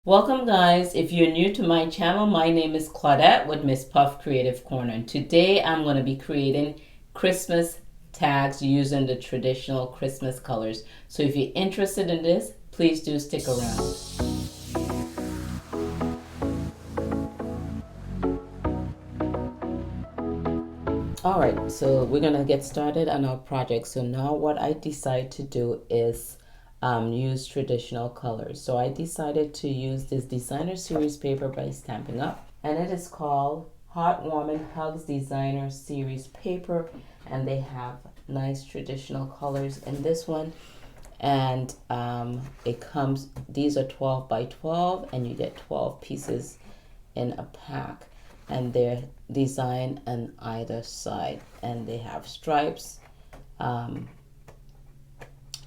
Welcome guys, if you're new to my channel, my name is Claudette with MsPuff Creative Corner, and today I'm going to be creating Christmas tags using the traditional Christmas colors. So if you're interested in this, please do stick around. Alright, so we're going to get started on our project. So now what I decide to do is use traditional colors. So I decided to use this designer series paper by Stampin' Up, and it is called Heartwarming Hugs Designer Series paper, and they have nice traditional colors in this one. And it comes, these are 12 by 12, and you get 12 pieces in a pack, and they're designed on either side, and they have stripes,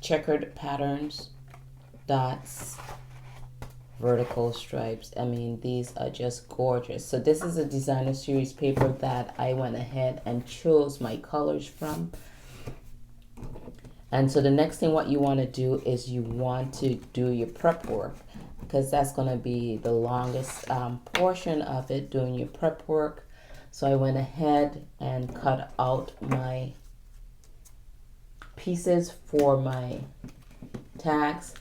checkered patterns, dots, vertical stripes. I mean, these are just gorgeous. So this is a designer series paper that I went ahead and chose my colors from. And so the next thing what you want to do is you want to do your prep work, because that's going to be the longest portion of it, doing your prep work. So I went ahead and cut out my pieces for my tags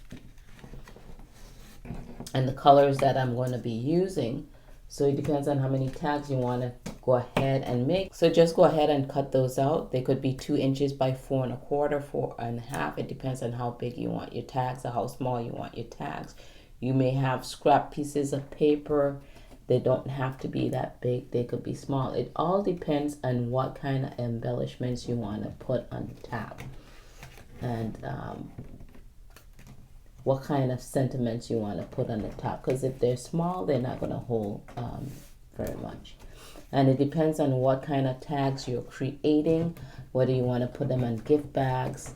and the colors that I'm going to be using. So it depends on how many tags you want to go ahead and make. So just go ahead and cut those out. They could be 2 inches by 4 1/4, 4 1/2. It depends on how big you want your tags or how small you want your tags. You may have scrap pieces of paper. They don't have to be that big. They could be small. It all depends on what kind of embellishments you want to put on the tag, and what kind of sentiments you want to put on the top, because if they're small, they're not going to hold very much. And it depends on what kind of tags you're creating, whether you want to put them on gift bags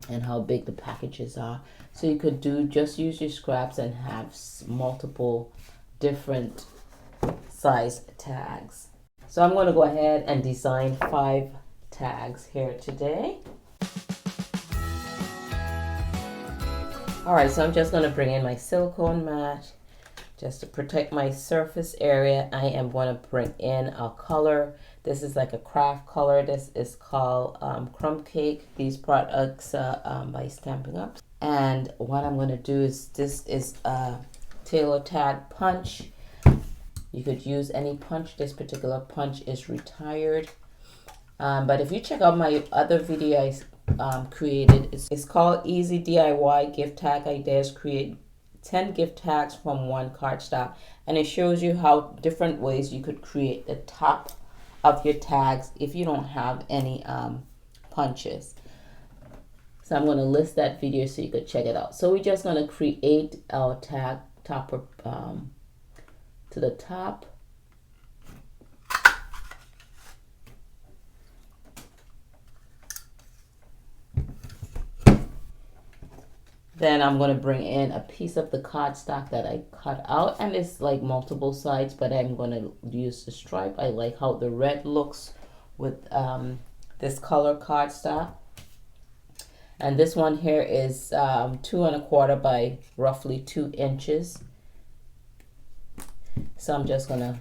and how big the packages are. So you could just use your scraps and have multiple different size tags. So I'm going to go ahead and design 5 tags here today. Alright, so I'm just going to bring in my silicone mat just to protect my surface area. I am going to bring in a color. This is like a craft color. This is called Crumb Cake. These products by Stampin' Up. And what I'm going to do is, this is a tailor tag punch. You could use any punch. This particular punch is retired. But if you check out my other video I created, it's called Easy DIY Gift Tag Ideas. Create 10 gift tags from one cardstock, and it shows you how different ways you could create the top of your tags if you don't have any punches. So I'm going to list that video so you could check it out. So we're just going to create our tag topper to the top. Then I'm going to bring in a piece of the cardstock that I cut out, and it's like multiple sides, but I'm going to use the stripe. I like how the red looks with this color cardstock. And this one here is 2 1/4 by roughly 2 inches. So I'm just going to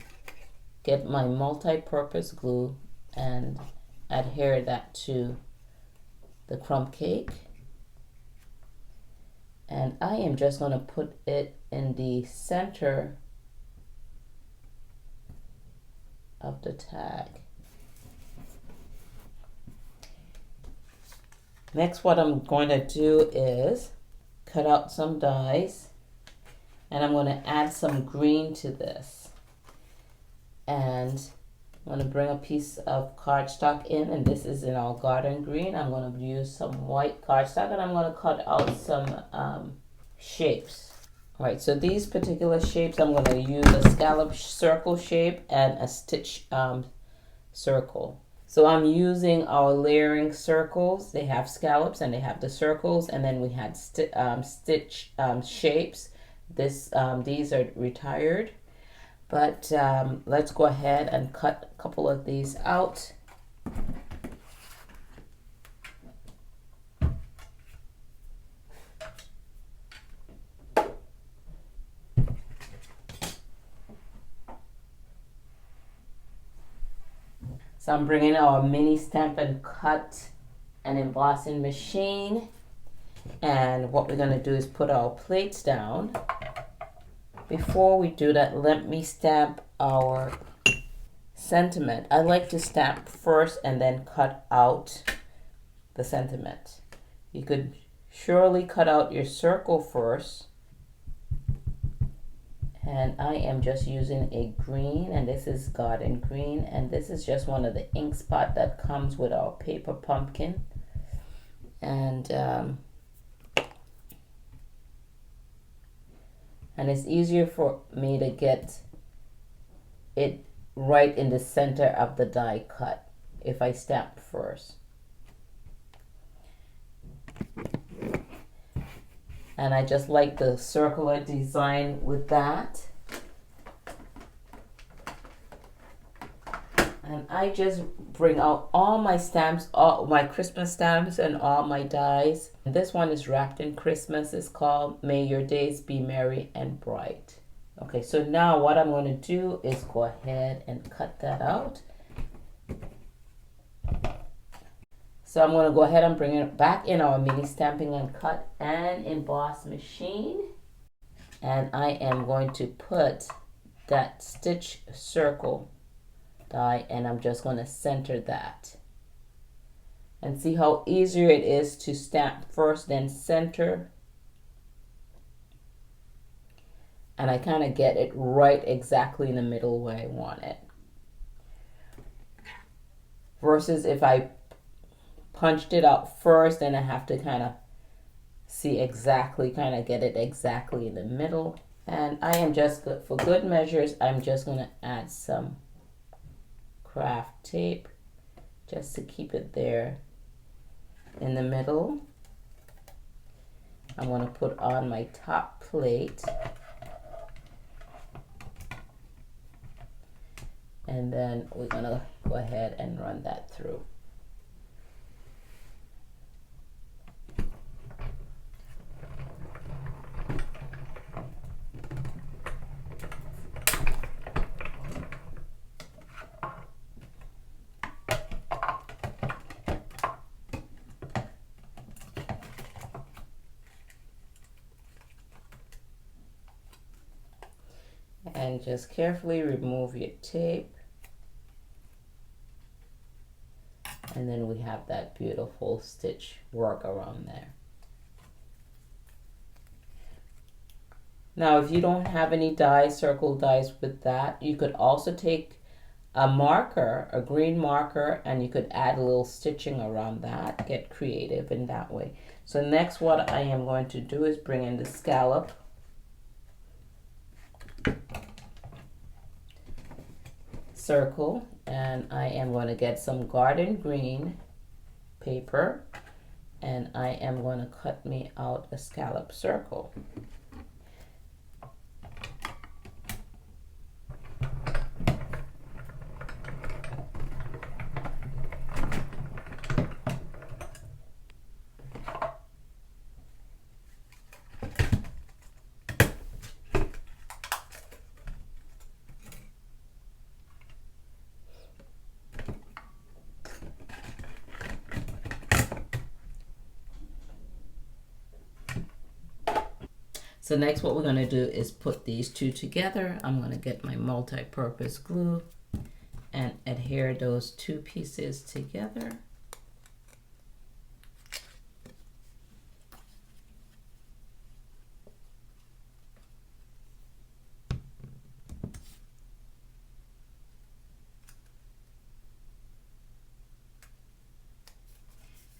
get my multi-purpose glue and adhere that to the crumb cake. And I am just going to put it in the center of the tag. Next, what I'm going to do is cut out some dies, and I'm going to add some green to this. And I'm going to bring a piece of cardstock in, and this is in our garden green. I'm going to use some white cardstock, and I'm going to cut out some shapes. All right, so these particular shapes, I'm going to use a scallop circle shape and a stitch circle. So I'm using our layering circles. They have scallops and they have the circles, and then we had stitch shapes. These are retired. But let's go ahead and cut a couple of these out. So I'm bringing our mini stamp and cut and embossing machine. And what we're going to do is put our plates down. Before we do that, let me stamp our sentiment. I like to stamp first and then cut out the sentiment. You could surely cut out your circle first. And I am just using a green, and this is garden green, and this is just one of the ink spot that comes with our paper pumpkin. And it's easier for me to get it right in the center of the die cut if I stamp first. And I just like the circular design with that. And I just bring out all my stamps, all my Christmas stamps and all my dies. This one is wrapped in Christmas. It's called May Your Days Be Merry and Bright. Okay, so now what I'm going to do is go ahead and cut that out. So I'm going to go ahead and bring it back in our mini stamping and cut and emboss machine. And I am going to put that stitch circle die, and I'm just going to center that. And see how easier it is to stamp first, then center. And I kind of get it right exactly in the middle where I want it. Versus if I punched it out first, then I have to kind of see exactly, kind of get it exactly in the middle. And I am just good for good measures. I'm just going to add some craft tape just to keep it there in the middle. I'm going to put on my top plate. And then we're going to go ahead and run that through. And just carefully remove your tape. And then we have that beautiful stitch work around there. Now, if you don't have any dies, circle dies with that, you could also take a marker, a green marker, and you could add a little stitching around that. Get creative in that way. So next, what I am going to do is bring in the scallop. Circle, and I am going to get some garden green paper, and I am going to cut me out a scallop circle. So next what we're going to do is put these two together. I'm going to get my multi-purpose glue and adhere those two pieces together.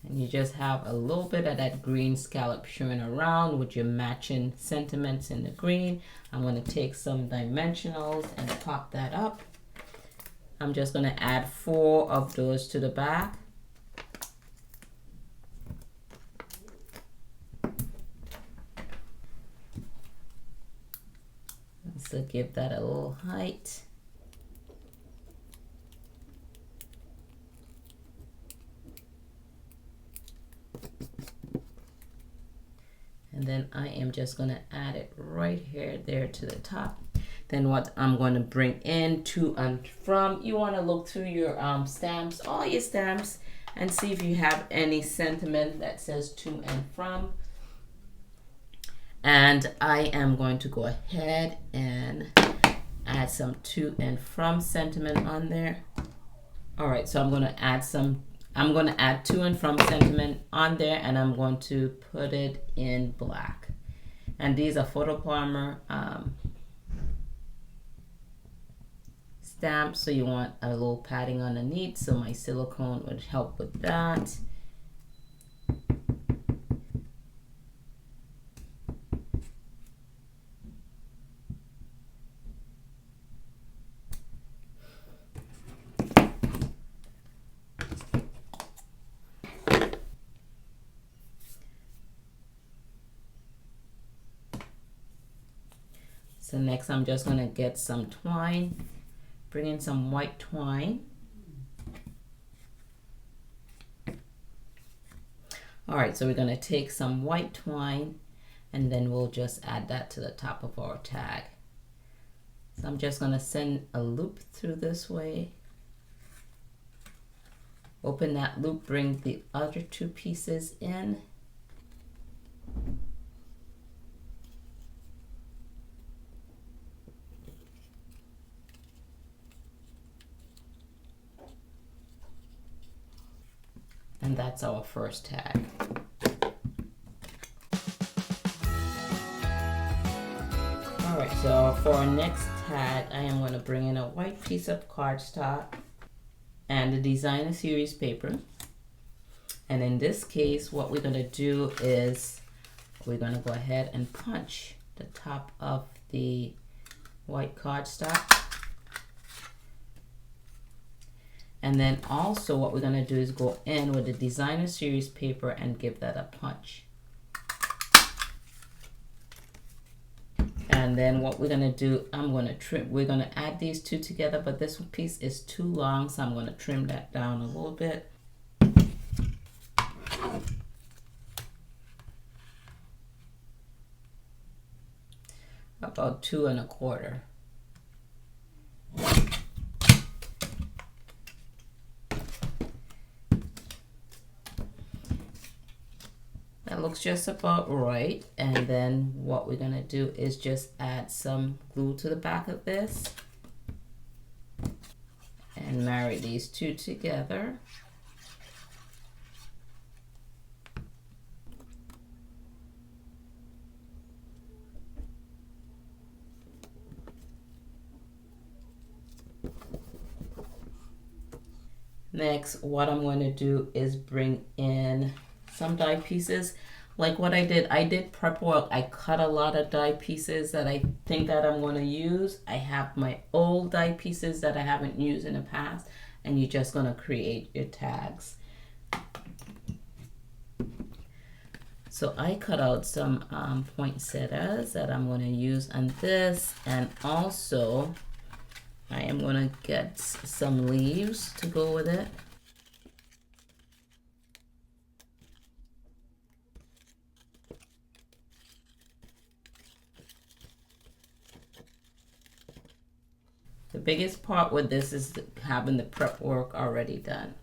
And you just have a little bit of that green scallop showing around with your matching sentiments in the green. I'm going to take some dimensionals and pop that up. I'm just going to add 4 of those to the back. So give that a little height. And then I am just going to add it right here, there to the top. Then what I'm going to bring in to and from, you want to look through your stamps, all your stamps, and see if you have any sentiment that says to and from. And I am going to go ahead and add some to and from sentiment on there. All right, so I'm going to add to and from sentiment on there, and I'm going to put it in black. And these are photopolymer stamps, so you want a little padding underneath, so my silicone would help with that. So next I'm just going to get some twine, bring in some white twine. All right, so we're going to take some white twine and then we'll just add that to the top of our tag. So I'm just going to send a loop through this way. Open that loop, bring the other two pieces in. And that's our first tag. All right, so for our next tag, I am going to bring in a white piece of cardstock and the designer series paper. And in this case, what we're going to do is we're going to go ahead and punch the top of the white cardstock. And then also what we're going to do is go in with the designer series paper and give that a punch. And then what we're going to do, I'm going to trim, we're going to add these two together, but this piece is too long, so I'm going to trim that down a little bit. About 2 1/4. That looks just about right. And then what we're gonna do is just add some glue to the back of this and marry these two together. Next, what I'm going to do is bring in some die pieces. Like what I did prep work. I cut a lot of die pieces that I think that I'm going to use. I have my old die pieces that I haven't used in the past, and you're just going to create your tags. So I cut out some poinsettias that I'm going to use on this, and also I am going to get some leaves to go with it. The biggest part with this is having the prep work already done.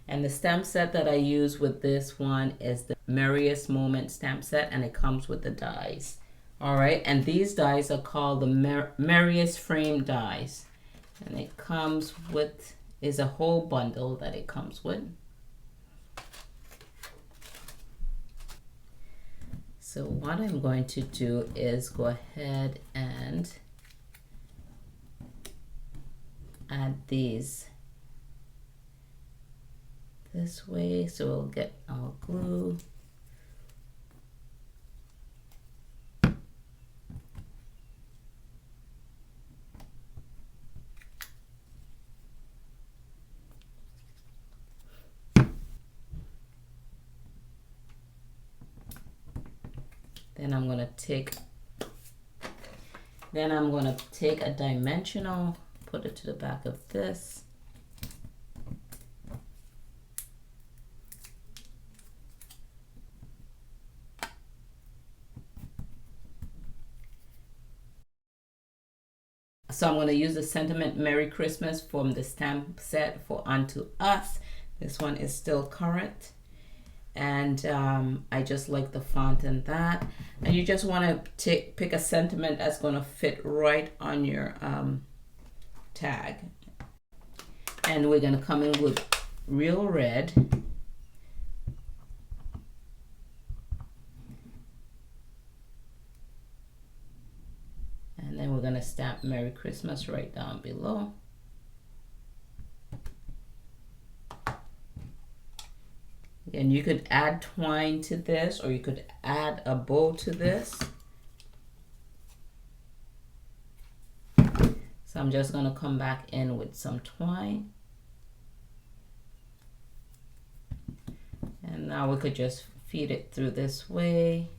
And the stamp set that I use with this one is the Merriest Moment stamp set, and it comes with the dies. All right, and these dies are called the Merriest Frame dies. And it comes with, is a whole bundle that it comes with. So what I'm going to do is go ahead and add these this way, so we'll get our glue. Then I'm going to take a dimensional, put it to the back of this. So I'm going to use the sentiment Merry Christmas from the stamp set for Unto Us. This one is still current. And I just like the font and that. And you just want to pick a sentiment that's going to fit right on your tag. And we're going to come in with Real Red. And then we're going to stamp Merry Christmas right down below. And you could add twine to this, or you could add a bow to this. So I'm just going to come back in with some twine. And now we could just feed it through this way.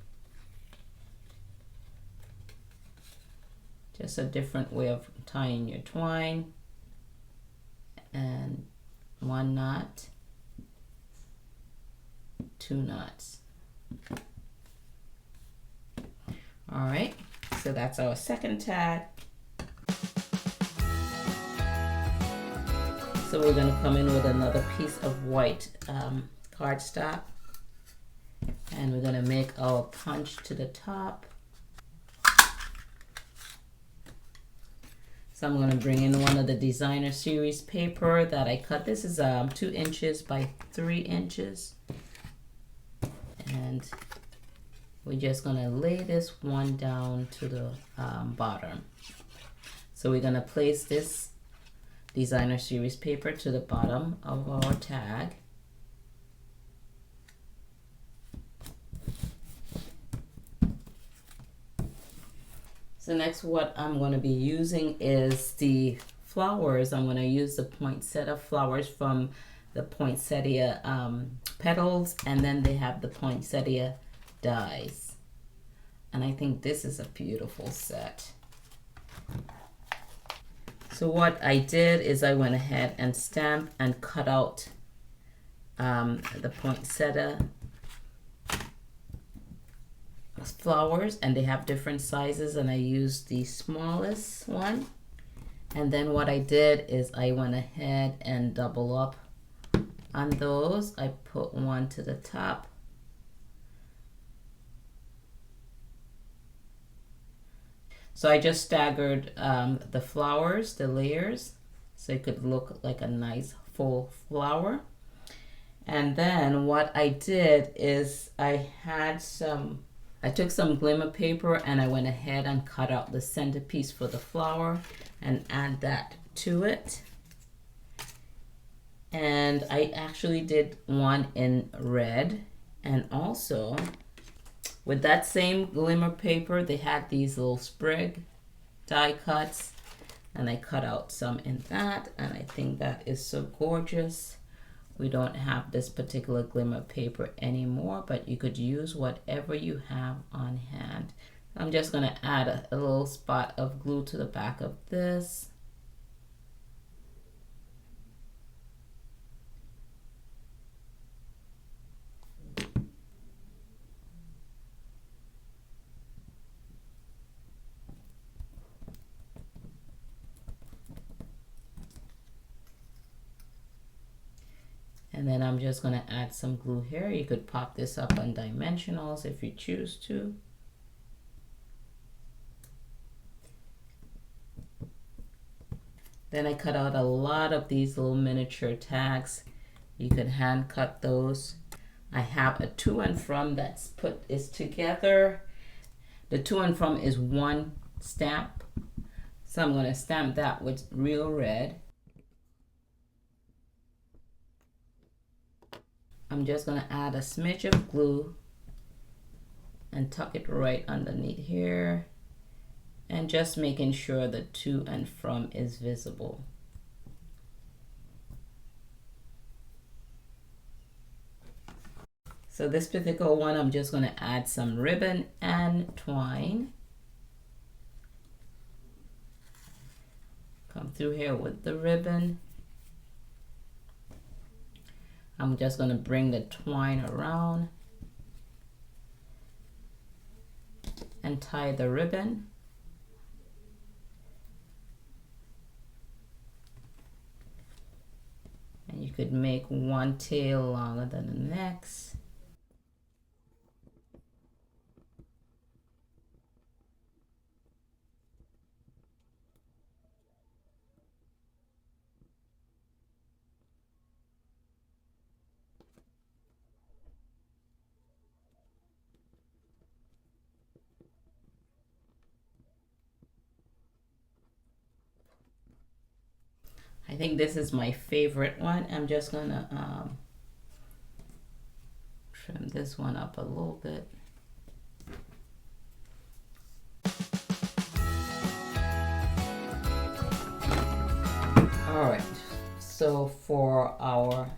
Just a different way of tying your twine. And 1 knot. 2 knots. All right, so that's our second tag. So we're going to come in with another piece of white cardstock, and we're going to make our punch to the top. So I'm going to bring in one of the designer series paper that I cut. This is 2 inches by 3 inches. And we're just going to lay this one down to the bottom. So we're going to place this designer series paper to the bottom of our tag. So next, what I'm going to be using is the flowers. I'm going to use the poinsettia flowers from the poinsettia petals, and then they have the poinsettia dies. And I think this is a beautiful set. So what I did is I went ahead and stamped and cut out the poinsettia flowers, and they have different sizes, and I used the smallest one. And then what I did is I went ahead and double up on those. I put one to the top. So I just staggered the flowers, the layers, so it could look like a nice full flower. And then what I did is I took some glimmer paper and I went ahead and cut out the centerpiece for the flower and add that to it. And I actually did one in red, and also with that same glimmer paper they had these little sprig die cuts, and I cut out some in that, and I think that is so gorgeous. We don't have this particular glimmer paper anymore, but you could use whatever you have on hand. I'm just going to add a little spot of glue to the back of this. And then I'm just going to add some glue here. You could pop this up on dimensionals if you choose to. Then I cut out a lot of these little miniature tags. You could hand cut those. I have a to and from that's is together. The to and from is one stamp. So I'm going to stamp that with Real Red. I'm just going to add a smidge of glue and tuck it right underneath here, and just making sure the to and from is visible. So this particular one, I'm just going to add some ribbon and twine. Come through here with the ribbon. I'm just going to bring the twine around and tie the ribbon. You could make one tail longer than the next. I think this is my favorite one. I'm just gonna trim this one up a little bit. All right, so for our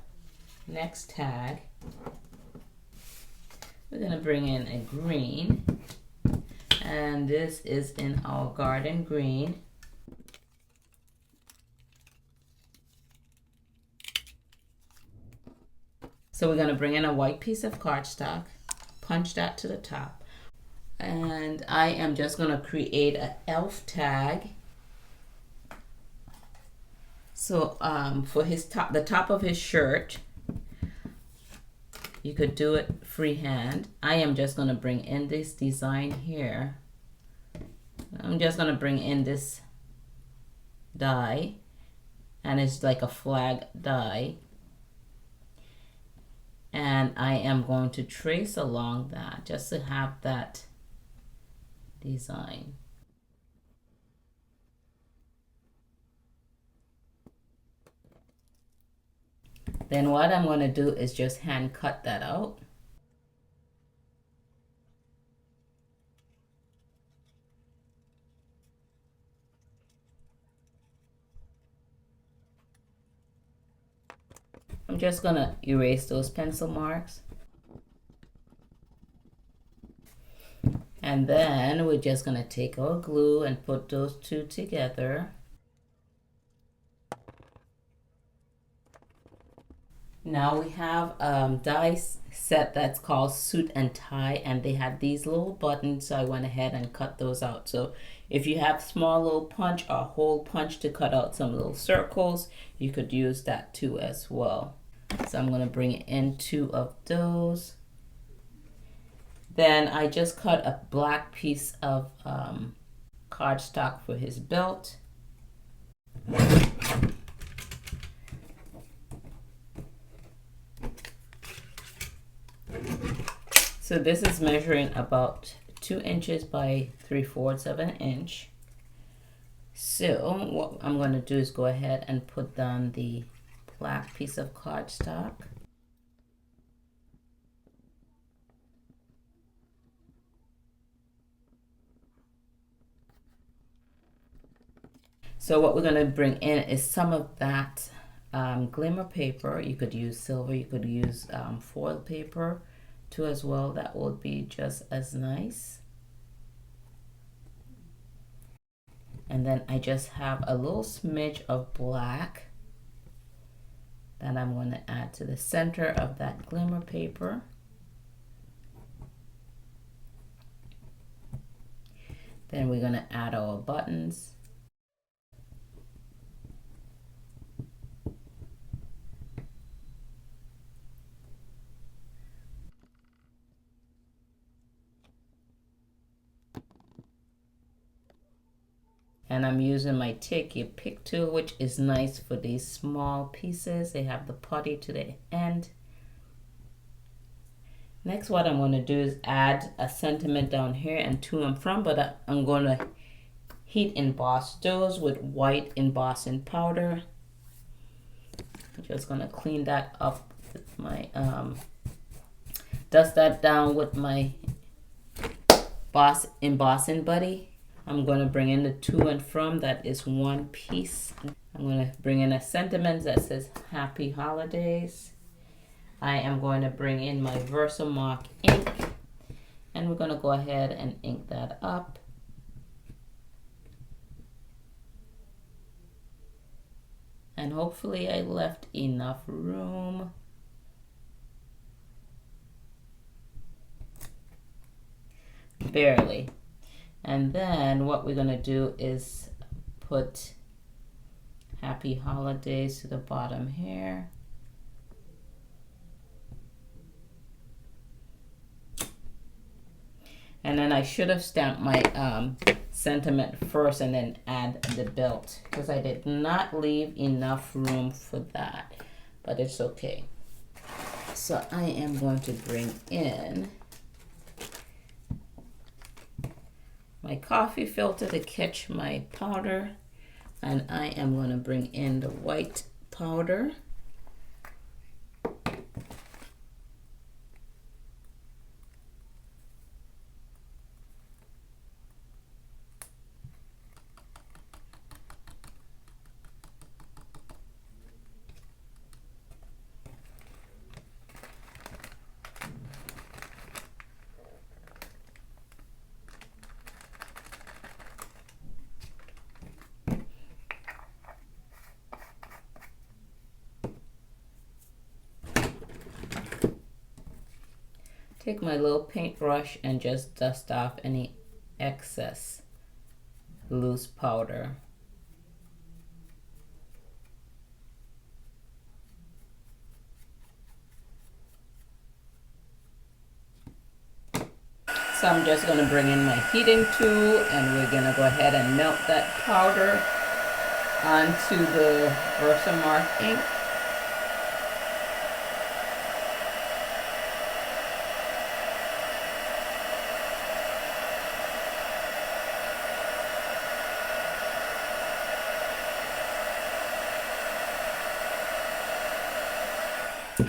next tag, we're gonna bring in a green, and this is in our garden green. So we're gonna bring in a white piece of cardstock, punch that to the top, and I am just gonna create an elf tag. So for his top, the top of his shirt, you could do it freehand. I am just gonna bring in this design here. I'm just gonna bring in this die, and it's like a flag die. And I am going to trace along that just to have that design. Then what I'm going to do is just hand cut that out. I'm just going to erase those pencil marks. And then we're just going to take our glue and put those two together. Now we have die set that's called suit and tie, and they had these little buttons, so I went ahead and cut those out. So if you have small little punch or hole punch to cut out some little circles, you could use that too as well. So I'm going to bring in two of those. Then I just cut a black piece of cardstock for his belt. So this is measuring about 2 inches by 3/4 of an inch. So what I'm going to do is go ahead and put down the black piece of cardstock. So what we're going to bring in is some of that glimmer paper. You could use silver, you could use foil paper too as well. That would be just as nice. And then I just have a little smidge of black that I'm going to add to the center of that glimmer paper. Then we're going to add our buttons. And I'm using my Take Your Pick tool, which is nice for these small pieces. They have the putty to the end. Next, what I'm going to do is add a sentiment down here and to and from, but I'm going to heat emboss those with white embossing powder. I'm just going to clean that up with my, dust that down with my embossing buddy. I'm going to bring in the to and from, that is one piece. I'm going to bring in a sentiment that says Happy Holidays. I am going to bring in my Versamark ink, and we're going to go ahead and ink that up. And hopefully I left enough room. Barely. And then what we're going to do is put Happy Holidays to the bottom here. And then I should have stamped my sentiment first and then add the belt, because I did not leave enough room for that, but it's okay. So I am going to bring in my coffee filter to catch my powder, and I am going to bring in the white powder. Take my little paintbrush and just dust off any excess loose powder. So I'm just going to bring in my heating tool, and we're going to go ahead and melt that powder onto the Versamark ink.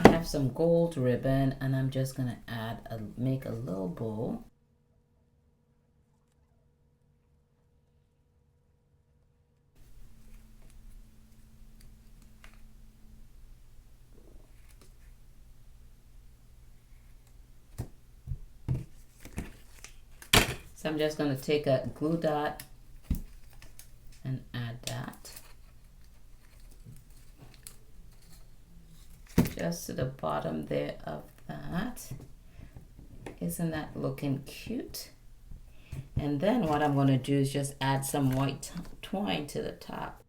I have some gold ribbon, and I'm just going to make a little bow. So I'm just going to take a glue dot and add that just to the bottom there of that. Isn't that looking cute? And then what I'm going to do is just add some white twine to the top.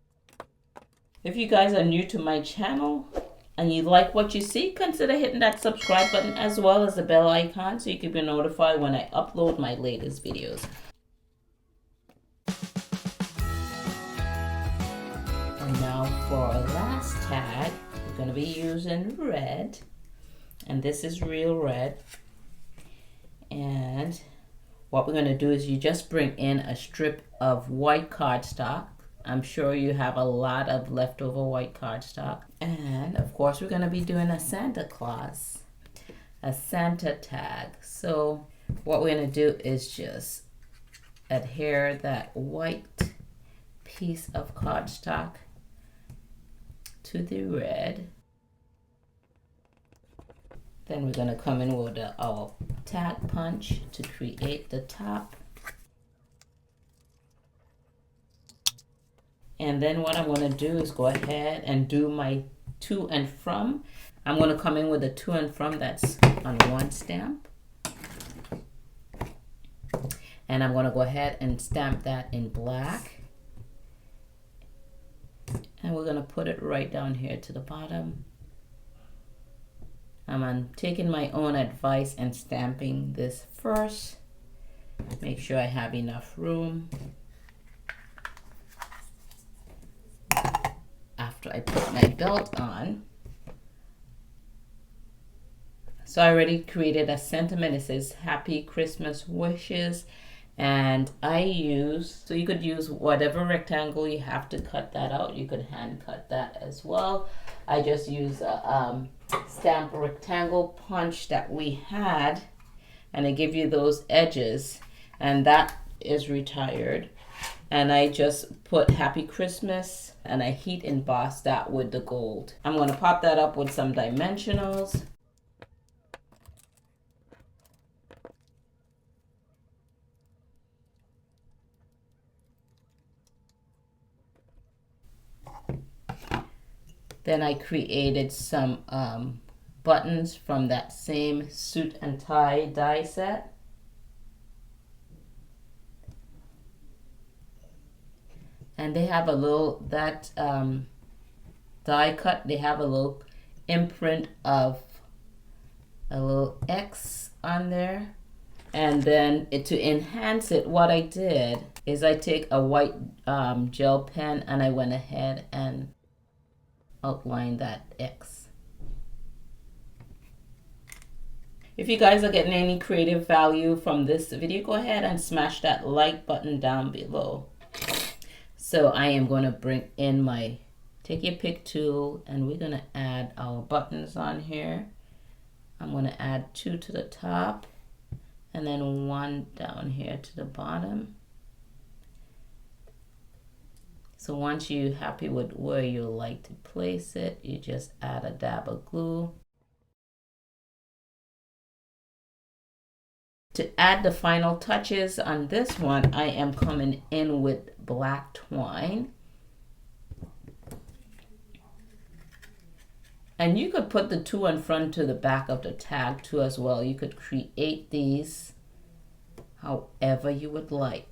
If you guys are new to my channel and you like what you see, consider hitting that subscribe button as well as the bell icon so you can be notified when I upload my latest videos. And now for our last tag, we're going to be using red, and this is real red. And what we're going to do is you just bring in a strip of white cardstock. I'm sure you have a lot of leftover white cardstock. And of course we're going to be doing a Santa Claus, a Santa tag. So what we're going to do is just adhere that white piece of cardstock to the red. Then we're going to come in with our tag punch to create the top. And then what I'm going to do is go ahead and do my to and from. I'm going to come in with a to and from that's on one stamp. And I'm going to go ahead and stamp that in black. And we're going to put it right down here to the bottom. I'm taking my own advice and stamping this first. Make sure I have enough room. After I put my belt on. So I already created a sentiment. It says Happy Christmas Wishes. And I use, so you could use whatever rectangle you have to cut that out. You could hand cut that as well. I just use a stamp rectangle punch that we had, and I give you those edges, and that is retired. And I just put Happy Christmas, and I heat emboss that with the gold. I'm going to pop that up with some dimensionals. Then I created some buttons from that same suit and tie die set. And they have a little, that die cut, they have a little imprint of a little X on there. And then to enhance it, what I did is I take a white gel pen and I went ahead and outlined that X. If you guys are getting any creative value from this video, go ahead and smash that like button down below. So I am going to bring in my take your pick tool, and we're going to add our buttons on here. I'm going to add 2 to the top and then 1 down here to the bottom. So once you're happy with where you like to place it, you just add a dab of glue. To add the final touches on this one, I am coming in with black twine. And you could put the 2 in front to the back of the tag too as well. You could create these however you would like.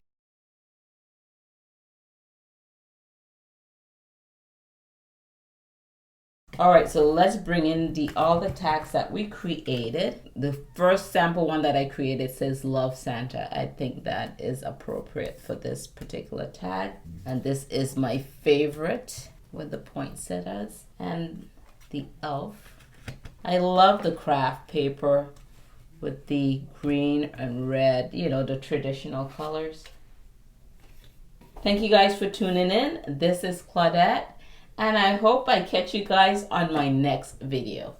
All right, so let's bring in all the tags that we created. The first sample one that I created says Love Santa. I think that is appropriate for this particular tag. And this is my favorite with the poinsettias and the elf. I love the craft paper with the green and red, you know, the traditional colors. Thank you guys for tuning in. This is Claudette, and I hope I catch you guys on my next video.